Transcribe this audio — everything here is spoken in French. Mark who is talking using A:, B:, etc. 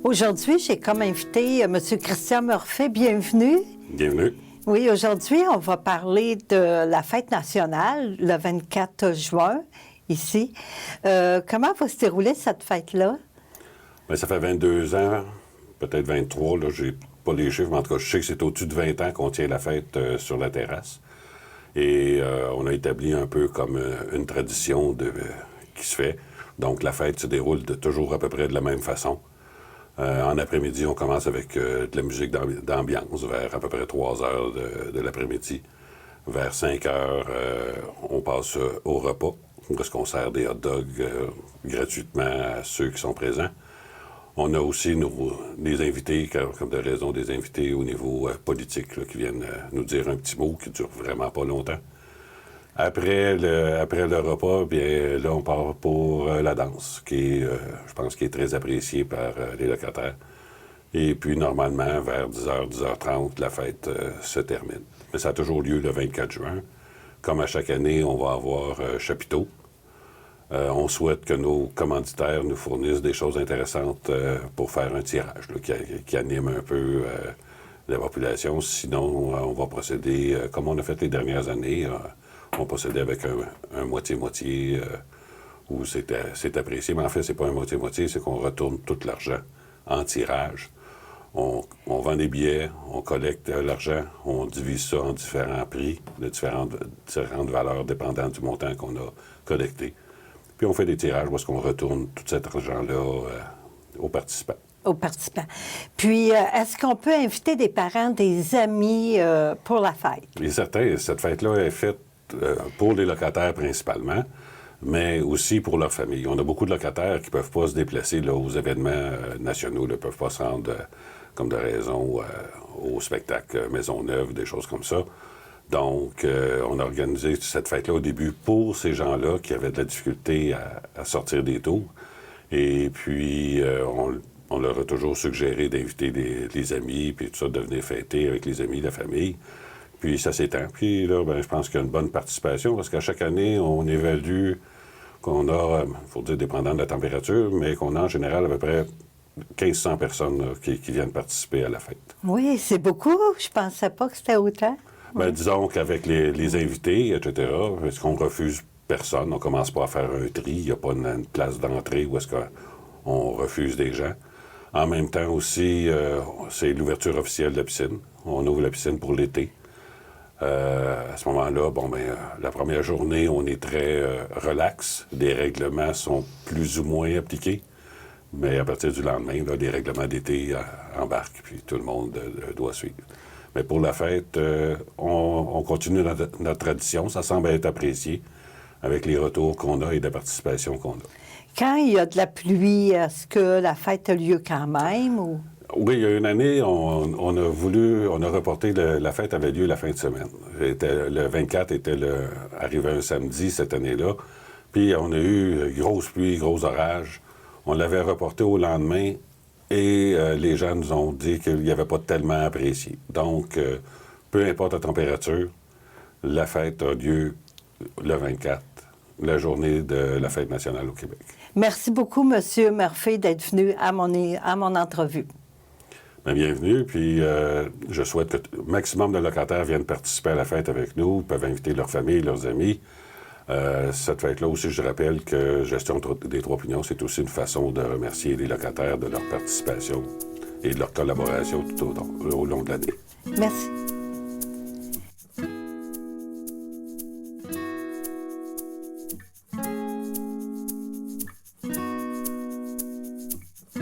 A: Aujourd'hui, j'ai comme invité M. Christian Murphy. Bienvenue.
B: Bienvenue.
A: Oui, aujourd'hui, on va parler de la fête nationale, le 24 juin, ici. Comment va se dérouler cette fête-là?
B: Bien, ça fait 22 ans, peut-être 23, là, j'ai pas les chiffres, mais en tout cas, je sais que c'est au-dessus de 20 ans qu'on tient la fête sur la terrasse. Et on a établi un peu comme une tradition qui se fait. Donc, la fête se déroule toujours à peu près de la même façon. En après-midi, on commence avec de la musique d'ambiance vers à peu près 3 heures de l'après-midi. Vers 5 heures, on passe au repas, parce qu'on sert des hot dogs gratuitement à ceux qui sont présents. On a aussi des invités, comme de raison, des invités au niveau politique là, qui viennent nous dire un petit mot qui ne dure vraiment pas longtemps. Après le repas, bien là, on part pour la danse, qui est, je pense, qui est très appréciée par les locataires. Et puis, normalement, vers 10h, 10h30, la fête se termine. Mais ça a toujours lieu le 24 juin. Comme à chaque année, on va avoir chapiteau. On souhaite que nos commanditaires nous fournissent des choses intéressantes pour faire un tirage là, qui anime un peu la population. Sinon, on va procéder, comme on a fait les dernières années, on procédait avec un moitié-moitié où c'est apprécié. Mais en fait, c'est pas un moitié-moitié, c'est qu'on retourne tout l'argent en tirage. On vend des billets, on collecte l'argent, on divise ça en différents prix de différentes valeurs dépendant du montant qu'on a collecté. Puis on fait des tirages où est-ce qu'on retourne tout cet argent-là aux participants.
A: Aux participants. Puis, est-ce qu'on peut inviter des parents, des amis pour la fête?
B: Il est certain, cette fête-là est faite pour les locataires principalement, mais aussi pour leur famille. On a beaucoup de locataires qui ne peuvent pas se déplacer là, aux événements nationaux, ne peuvent pas se rendre comme de raison au spectacle Maisonneuve, des choses comme ça. Donc, on a organisé cette fête-là au début pour ces gens-là qui avaient de la difficulté à sortir des tours. Et puis, on leur a toujours suggéré d'inviter les amis, puis tout ça, de venir fêter avec les amis, la famille. Puis ça s'étend. Puis là, ben, je pense qu'il y a une bonne participation, parce qu'à chaque année, on évalue qu'on a, il faut dire dépendant de la température, mais qu'on a en général à peu près 1500 personnes là, qui viennent participer à la fête.
A: Oui, c'est beaucoup. Je pensais pas que c'était autant.
B: Ben, disons qu'avec les invités, etc., est-ce qu'on refuse personne? On commence pas à faire un tri. Il n'y a pas une place d'entrée où est-ce qu'on refuse des gens. En même temps aussi, c'est l'ouverture officielle de la piscine. On ouvre la piscine pour l'été. À ce moment-là, la première journée, on est très relax. Les règlements sont plus ou moins appliqués. Mais à partir du lendemain, là, les règlements d'été embarquent, puis tout le monde doit suivre. Mais pour la fête, on continue notre tradition. Ça semble être apprécié avec les retours qu'on a et la participation qu'on a.
A: Quand il y a de la pluie, est-ce que la fête a lieu quand même? Ou...
B: Oui, il y a une année, on a reporté, la fête avait lieu la fin de semaine. Le 24 était arrivé un samedi cette année-là. Puis on a eu grosse pluie, gros orage. On l'avait reporté au lendemain et les gens nous ont dit qu'il n'y avait pas tellement apprécié. Donc, peu importe la température, la fête a lieu le 24, la journée de la fête nationale au Québec.
A: Merci beaucoup, M. Murphy, d'être venu à mon entrevue.
B: Bien, bienvenue, puis je souhaite que le maximum de locataires viennent participer à la fête avec nous, peuvent inviter leur famille, leurs amis. Cette fête-là aussi, je rappelle que Gestion des Trois Pignons, c'est aussi une façon de remercier les locataires de leur participation et de leur collaboration tout au long de l'année.
A: Merci.